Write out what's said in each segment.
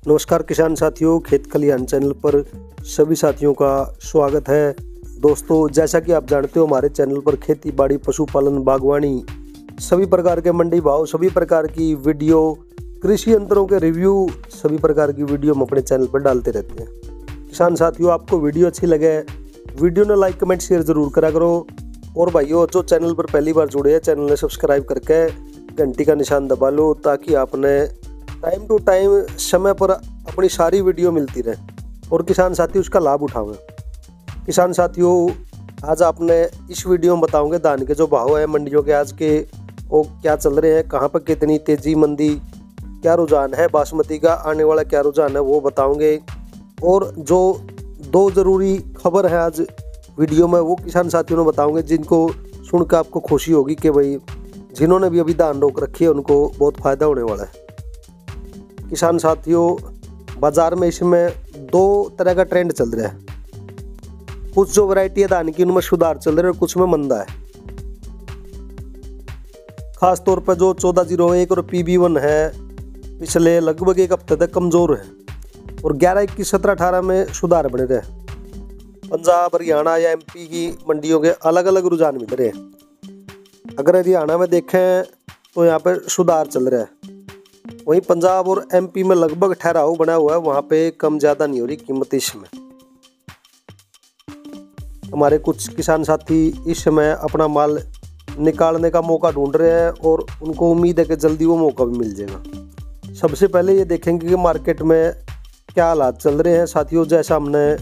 नमस्कार किसान साथियों, खेत खलिहान चैनल पर सभी साथियों का स्वागत है। दोस्तों, जैसा कि आप जानते हो, हमारे चैनल पर खेती बाड़ी, पशुपालन, बागवानी, सभी प्रकार के मंडी भाव, सभी प्रकार की वीडियो, कृषि यंत्रों के रिव्यू, सभी प्रकार की वीडियो हम अपने चैनल पर डालते रहते हैं। किसान साथियों, आपको वीडियो अच्छी लगे, वीडियो ने लाइक कमेंट शेयर जरूर करा करो। और भाइयों, जो चैनल पर पहली बार जुड़े हैं, चैनल ने सब्सक्राइब करके घंटी का निशान दबा लो, ताकि आपने टाइम टू टाइम समय पर अपनी सारी वीडियो मिलती रहे और किसान साथी उसका लाभ उठावें। किसान साथियों, आज आपने इस वीडियो में बताऊंगे धान के जो भाव है मंडियों के आज के, वो क्या चल रहे हैं, कहाँ पर कितनी तेजी मंदी, क्या रुझान है, बासमती का आने वाला क्या रुझान है वो बताऊंगे। और जो दो ज़रूरी खबर है आज वीडियो में, वो किसान साथियों ने बताऊंगे, जिनको सुनकर आपको खुशी होगी कि भाई जिन्होंने भी अभी धान रोक रखी है उनको बहुत फ़ायदा होने वाला है। किसान साथियों, बाजार में इसमें दो तरह का ट्रेंड चल रहा है। कुछ जो वैरायटी है धान की उनमें सुधार चल रहा है और कुछ में मंदा है। खास तौर पर जो 1401 और PB1 है, पिछले लगभग एक हफ्ते तक कमज़ोर है और 11, 21, 17, 18 में सुधार बने रहे। पंजाब, हरियाणा या MP की मंडियों के अलग अलग रुझान मिल रहे हैं। अगर हरियाणा में देखें तो यहाँ पर सुधार चल रहा है, वहीं पंजाब और MP में लगभग ठहराव बना हुआ है, वहाँ पे कम ज़्यादा नहीं हो रही कीमत इस समय। हमारे कुछ किसान साथी इस समय अपना माल निकालने का मौका ढूंढ रहे हैं और उनको उम्मीद है कि जल्दी वो मौका भी मिल जाएगा। सबसे पहले ये देखेंगे कि मार्केट में क्या हालात चल रहे हैं। साथियों, जैसा हमने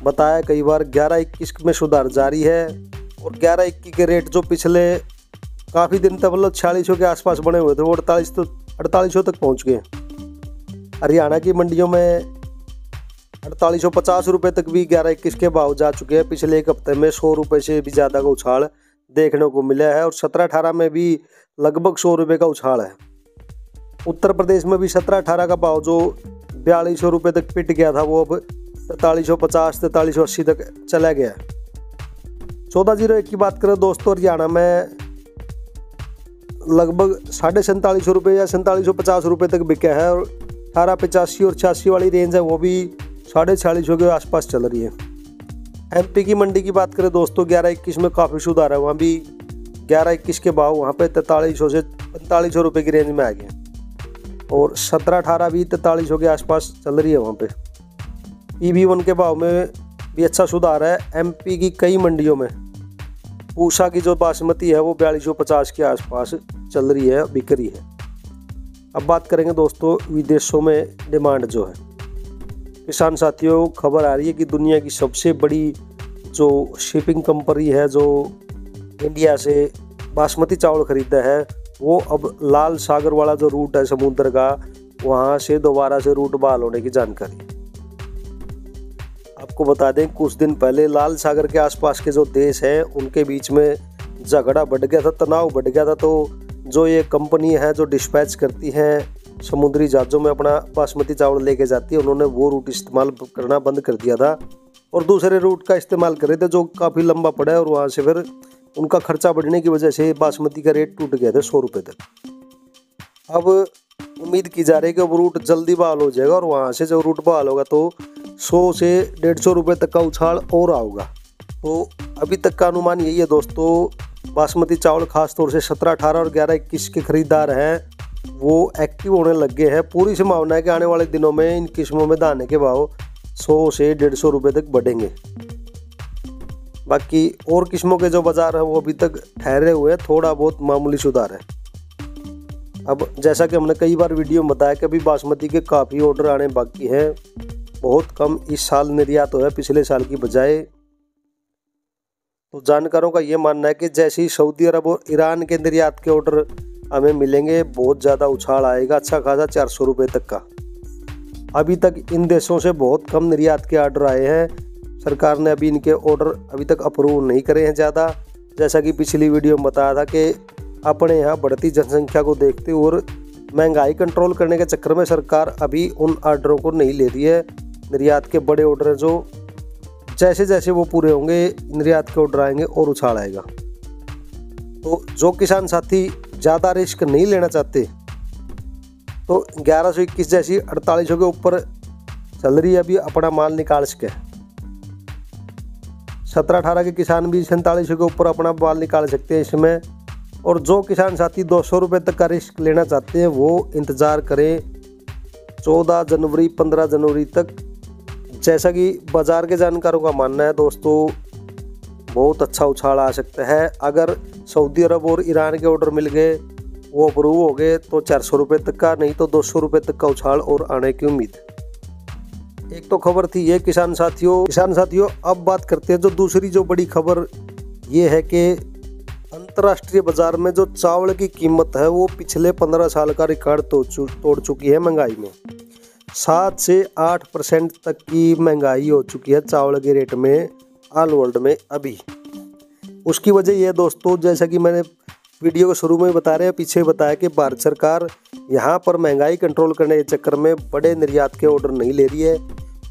बताया कई बार, 11-21 में सुधार जारी है और 11-21 के रेट जो पिछले काफ़ी दिन तक मतलब 4600 के आसपास बने हुए थे, वो 4800 तक पहुंच गए। हरियाणा की मंडियों में 4850 रुपये तक भी 11-21 के भाव जा चुके हैं। पिछले एक हफ्ते में 100 रुपये से भी ज़्यादा का उछाल देखने को मिला है और 17-18 में भी लगभग 100 रुपये का उछाल है। उत्तर प्रदेश में भी 17-18 का भाव जो 4200 रुपये तक पिट गया था, वो अब 4350, 4380 तक चला गया। 1401 की बात करें दोस्तों, हरियाणा में लगभग 4750 रुपये या 4750 रुपये तक बिका है और 1885 और 86 वाली रेंज है, वो भी 4650 के आसपास चल रही है। MP की मंडी की बात करें दोस्तों, 11-21 में काफ़ी सुधार है, वहाँ भी 11-21 के भाव वहाँ पे 4300 से 4500 रुपये की रेंज में आ गए और 17-18 भी 4300 के आसपास चल रही है वहाँ पे। PB1 के भाव में भी अच्छा सुधार है। MP की कई मंडियों में पूसा की जो बासमती है वो 4250 के आसपास चल रही है, बिक रही है। अब बात करेंगे दोस्तों विदेशों में डिमांड जो है। किसान साथियों, खबर आ रही है कि दुनिया की सबसे बड़ी जो शिपिंग कंपनी है, जो इंडिया से बासमती चावल खरीदा है, वो अब लाल सागर वाला जो रूट है समुद्र का, वहाँ से दोबारा से रूट बहाल होने की जानकारी। आपको बता दें, कुछ दिन पहले लाल सागर के आसपास के जो देश हैं उनके बीच में झगड़ा बढ़ गया था, तनाव बढ़ गया था। तो जो ये कंपनी है जो डिस्पैच करती हैं समुद्री जहाज़ों में अपना बासमती चावल लेके जाती है, उन्होंने वो रूट इस्तेमाल करना बंद कर दिया था और दूसरे रूट का इस्तेमाल कर रहे थे जो काफ़ी लंबा पड़ा है और वहाँ से फिर उनका खर्चा बढ़ने की वजह से बासमती का रेट टूट गया था 100 रुपये तक। अब उम्मीद की जा रही है कि वो रूट जल्दी बहाल हो जाएगा और वहाँ से जब रूट बहाल होगा तो 100 से 150 रुपये तक का उछाल और आऊगा। तो अभी तक का अनुमान यही है दोस्तों, बासमती चावल खासतौर से 17-18 और 11-21 के खरीदार हैं वो एक्टिव होने लग गए हैं। पूरी संभावना है कि आने वाले दिनों में इन किस्मों में दाने के भाव 100 से 150 रुपये तक बढ़ेंगे। बाकी और किस्मों के जो बाजार हैं वो अभी तक ठहरे हुए हैं, थोड़ा बहुत मामूली सुधार है। अब जैसा कि हमने कई बार वीडियो में बताया कि अभी बासमती के काफ़ी ऑर्डर आने बाकी हैं, बहुत कम इस साल निर्यात हुआ है पिछले साल की बजाय। तो जानकारों का ये मानना है कि जैसे ही सऊदी अरब और ईरान के निर्यात के ऑर्डर हमें मिलेंगे, बहुत ज़्यादा उछाल आएगा, अच्छा खासा 400 रुपये तक का। अभी तक इन देशों से बहुत कम निर्यात के ऑर्डर आए हैं। सरकार ने अभी इनके ऑर्डर अभी तक अप्रूव नहीं करे हैं ज़्यादा। जैसा कि पिछली वीडियो में बताया था कि अपने यहाँ बढ़ती जनसंख्या को देखते हुए और महंगाई कंट्रोल करने के चक्कर में सरकार अभी उन ऑर्डरों को नहीं ले रही है। निर्यात के बड़े ऑर्डर हैं जो जैसे जैसे वो पूरे होंगे, निर्यात के ऑर्डर आएंगे और उछाल आएगा। तो जो किसान साथी ज़्यादा रिस्क नहीं लेना चाहते, तो 1121 जैसी 4800 के ऊपर चल रही है, अभी अपना माल निकाल सके। 17-18 के किसान भी 4700 के ऊपर अपना माल निकाल सकते हैं इसमें। और जो किसान साथी 200 रुपये तक का रिस्क लेना चाहते हैं वो इंतज़ार करें 14 जनवरी 15 जनवरी तक। जैसा कि बाज़ार के जानकारों का मानना है दोस्तों, बहुत अच्छा उछाल आ सकता है। अगर सऊदी अरब और ईरान के ऑर्डर मिल गए, वो अप्रूव हो गए, तो 400 रुपये तक का, नहीं तो 200 रुपये तक का उछाल और आने की उम्मीद। एक तो खबर थी ये किसान साथियों। अब बात करते हैं जो दूसरी जो बड़ी खबर ये है कि अंतर्राष्ट्रीय बाजार में जो चावल की कीमत है वो पिछले 15 साल का रिकॉर्ड तोड़ चुकी है महंगाई में। 7 से 8% तक की महंगाई हो चुकी है चावल के रेट में ऑल वर्ल्ड में अभी। उसकी वजह यह दोस्तों, जैसा कि मैंने वीडियो के शुरू में बता रहे हैं, पीछे बताया कि भारत सरकार यहाँ पर महंगाई कंट्रोल करने के चक्कर में बड़े निर्यात के ऑर्डर नहीं ले रही है।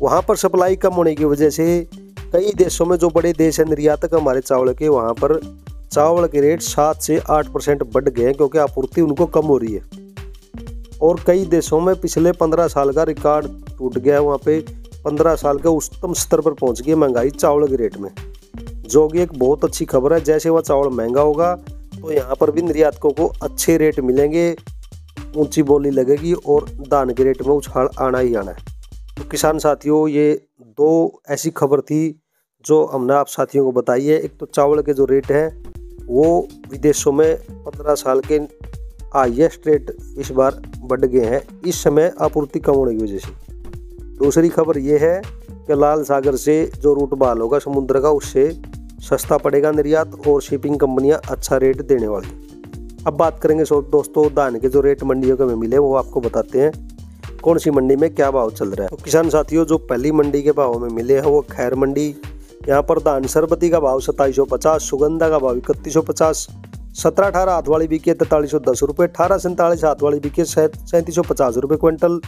वहाँ पर सप्लाई कम होने की वजह से कई देशों में, जो बड़े देश हैं निर्यातक हमारे चावल के, वहाँ पर चावल के रेट 7 से 8% बढ़ गए हैं क्योंकि आपूर्ति उनको कम हो रही है। और कई देशों में पिछले 15 साल का रिकॉर्ड टूट गया है, वहाँ पे 15 साल के उच्चतम स्तर पर पहुँच गई महंगाई चावल के रेट में, जो कि एक बहुत अच्छी खबर है। जैसे वह चावल महंगा होगा तो यहाँ पर भी निर्यातकों को अच्छे रेट मिलेंगे, ऊंची बोली लगेगी और दान के रेट में उछाल आना ही आना है। तो किसान साथियों, ये 2 ऐसी खबर थी जो हमने आप साथियों को बताई है। एक तो चावल के जो रेट हैं वो विदेशों में 15 साल के हाईएस्ट रेट इस बार बढ़ गए हैं, इस समय आपूर्ति कम होने की वजह से। दूसरी खबर ये है कि लाल सागर से जो रूट बहाल होगा समुद्र का, उससे सस्ता पड़ेगा निर्यात और शिपिंग कंपनियां अच्छा रेट देने वाली। अब बात करेंगे दोस्तों धान के जो रेट मंडियों के में मिले, वो आपको बताते हैं कौन सी मंडी में क्या भाव चल रहा है। तो किसान साथियों, जो पहली मंडी के भाव में मिले हैं वो खैर मंडी। यहाँ पर धान सरबती का भाव 2750, सुगंधा का भाव 3150, 17-18 हाथ वाली बिकी 4310 रुपये, 18-47 हाथ वाली बिकी 3750 रुपये क्विंटल,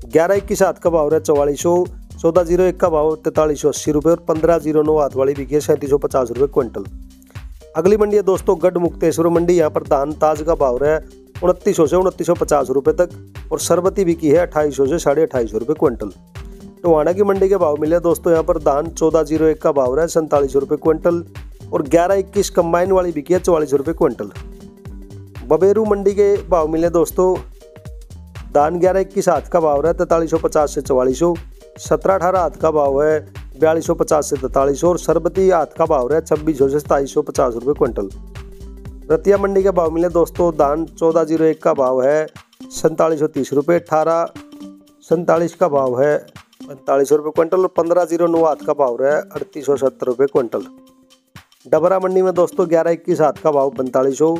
11-21 हाथ का भाव है 4400, 14-01 का भाव 4380 रुपये और 15-09 हाथ वाली बिकी 3750 रुपये क्विंटल। अगली मंडी है दोस्तों गढ़ मुक्तेश्वर मंडी। यहाँ पर धान ताज का भाव है 2900 से 2950 रुपये तक और सरबती बिकी है 2800 से 2850 रुपये क्विंटल। टोहाना की मंडी के भाव मिले दोस्तों, यहाँ पर धान 14-01 का भाव है 4700 रुपये क्विंटल और 11-21 कंबाइन वाली बिकी है 4400 रुपये क्विंटल। बबेरू मंडी के भाव मिले दोस्तों, धान 11-21 हाथ का भाव है 4350 से 4400, 17-18 हाथ का भाव है 4250 से 4300 और सरबती हाथ का भाव है 2600 से 2750 रुपये क्विंटल। रतिया मंडी के भाव मिले दोस्तों, धान 14-01 का भाव है 4730 रुपये, 18-47 का भाव है 4500 रुपये क्विंटल और 15-09 हाथ का भाव है 3870 रुपये क्विंटल। डबरा मंडी में दोस्तों 11-21 हाथ का भाव 4500,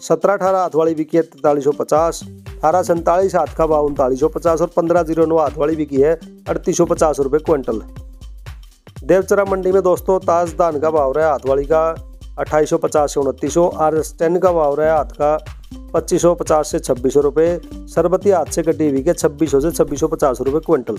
17-18 हाथ वाली बिकी है 4350, 18-47 हाथ का भाव 3950 और 15-09 हाथ वाली बिकी है 3850 रुपये क्विंटल। देवचरा मंडी में दोस्तों ताज धान का भाव है हाथ वाली का 2850 से 2900, RS10 का भाव है हाथ का 2550 से 2600 रुपये, सरबती हाथ से कटी हुई के 2600 से 2650 रुपये क्विंटल।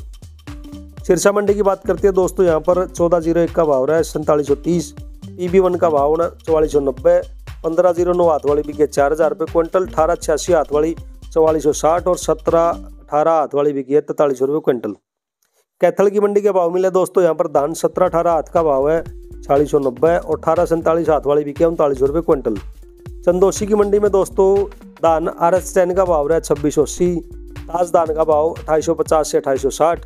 सिरसा मंडी की बात करते हैं दोस्तों, यहाँ पर 14-01 का भाव है 4730, PB1 का भाव 4490, 15-09 हाथ वाली बिकी 4000 रुपये क्विंटल, 18-86 हाथ वाली 4460 और 17-18 हाथ वाली बिकी है 4300 रुपये क्विंटल। कैथल की मंडी के भाव मिले दोस्तों, यहाँ पर धान 17-18 हाथ का भाव है 4690 और 18-47 हाथ वाली बिकी है 3900 रुपये क्विंटल। चंदोसी की मंडी में दोस्तों धान RS10 का भाव है 2680, ताज धान का भाव 2850 से 2860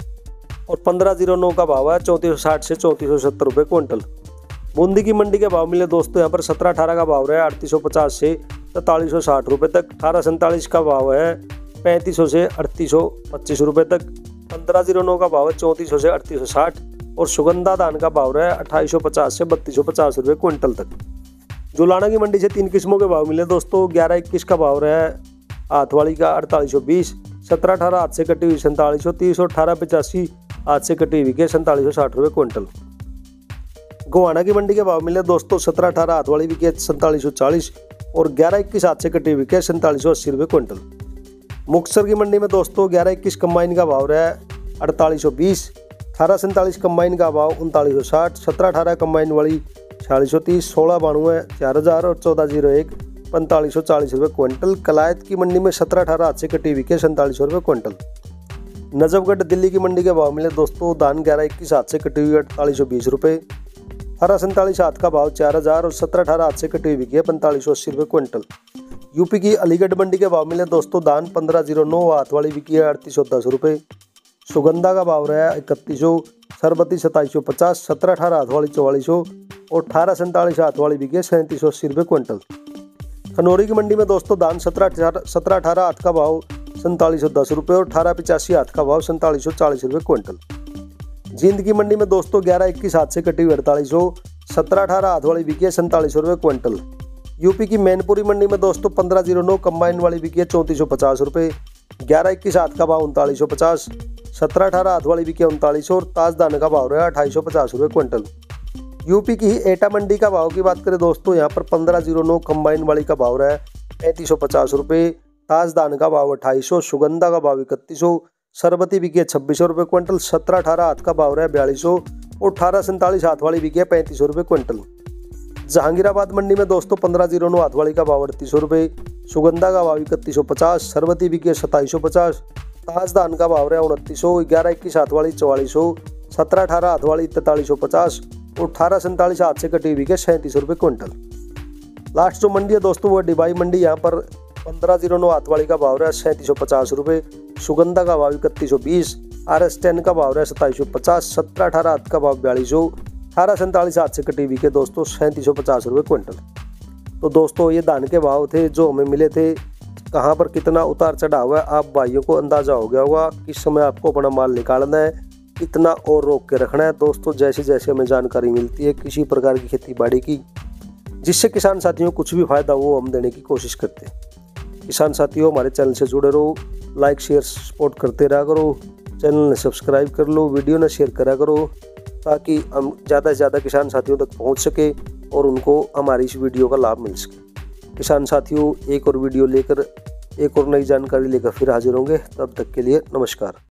और 15-09 का भाव है 3460 से 3470 रुपये क्विंटल। बूंदी की मंडी के भाव मिले दोस्तों, यहाँ पर 17-18 का भाव है 3850 से 4360 रुपये तक, 18-47 का भाव है 3500 से 3825 रुपये तक, 15-09 का भाव है 3400 से 3860 और सुगंधा धान का भाव है 2850 से 3250 रुपये क्विंटल तक। जुलाना की मंडी से 3 किस्मों के भाव मिले दोस्तों, 11-21 का भाव है हाथ वाली का 4820, 17-18 हाथ से कटी हुई 4730 और 18-85 हाथ से कटी हुई के 4760 रुपये क्विंटल। गोहाना की मंडी के भाव मिले दोस्तों, 17-18 हाथ वाली बिकी 4740 और 11-21 हाथ से कटी हुई के 4780 रुपये क्विंटल। मुक्तसर की मंडी में दोस्तों 11-21 कंबाइन का भाव है 4820, 18-47 कंबाइन का भाव 3960, 17-18 कंबाइन वाली 4630, 16-92 4000 और 14-01 4540 रुपये क्विंटल। कलायत की मंडी में 17-18 हाथ से कटी हुई के 4700 रुपये क्विंटल। नजफगढ़ दिल्ली की मंडी के भाव मिले दोस्तों, धान 11-21 हाथ से कटी हुई 4820 रुपये, 18-47 हाथ का भाव 4000 और 17-18 हाथ से कटी हुई है 4580 रुपये क्विंटल। यूपी की अलीगढ़ मंडी के भाव मिले दोस्तों, धान 1509 हाथ वाली बिकी है 3810 रुपये, सुगंधा का भाव रहा है 3100, सरबती 2750, 17-18 हाथ वाली 4400 और 18-47 हाथ वाली बिकी है 3780 रुपये क्विंटल। खनौरी की मंडी में दोस्तों, धान 17-18 हाथ का भाव 4710 रुपये और 18-85 हाथ का भाव 4740 रुपये क्विंटल। जींद की मंडी में दोस्तों 11-21 हाथ से कटी हुई 4800, 17-18 हाथ वाली बिकी है 4700 रुपये क्विंटल। यूपी की मैनपुरी मंडी में दोस्तों 1509 कंबाइन वाली बिकी है 3450 रुपये, 11-21 हाथ का भाव 3950, 17-18 हाथ वाली बिकी है 3900 और ताजदान का भाव रहा है 2850 रुपये क्विंटल। यूपी की एटा मंडी का भाव की बात करें दोस्तों, यहाँ पर 1509 कंबाइन वाली का भाव रहा है 3550 रुपये, ताजदान का भाव 2800, सुगंधा का भाव 3100, सरबती बिकी है 2600 रुपये क्विंटल, 17-18 हाथ का भाव रहा है 4200 और 18-47 हाथ वाली बिकी है 3500 रुपये क्विंटल। जहांगीराबाद मंडी में दोस्तों 1509 हाथ वाली का भाव 3800 रुपये, सुगंधा का भाव 3150, सरबती बिकी है 2750, ताजदान का भाव रहा है 2900, 11-21 हाथ वाली 4400, 17-18 हाथ वाली 4350 और 18-47 हाथ से कटी हुई के 3700 रुपये क्विंटल। लास्ट जो मंडी है दोस्तों वो डिबाई मंडी, यहाँ पर 1509 हाथ वाली का भाव रहा है 3750 रुपये, सुगंधा का भाव 3120, RS10 का भाव रहा है 2750, 17-18 हाथ का भाव 4200, 18-47 हाथ से कटी हुई के दोस्तों 3750 रुपये क्विंटल। तो दोस्तों ये धान के भाव थे जो हमें मिले थे। कहाँ पर कितना उतार चढ़ाव है आप भाइयों को अंदाजा हो गया होगा। किस समय आपको अपना माल निकालना है, कितना और रोक के रखना है। दोस्तों जैसे जैसे हमें जानकारी मिलती है किसी प्रकार की खेती बाड़ी की जिससे किसान साथियों को कुछ भी फायदा हो हम देने की कोशिश करते हैं। किसान साथियों हमारे चैनल से जुड़े रहो, लाइक शेयर सपोर्ट करते रहा करो, चैनल ने सब्सक्राइब कर लो, वीडियो ने शेयर करा करो ताकि हम ज़्यादा से ज़्यादा किसान साथियों तक पहुंच सके और उनको हमारी इस वीडियो का लाभ मिल सके। किसान साथियों एक और वीडियो लेकर एक और नई जानकारी लेकर फिर हाजिर होंगे, तब तक के लिए नमस्कार।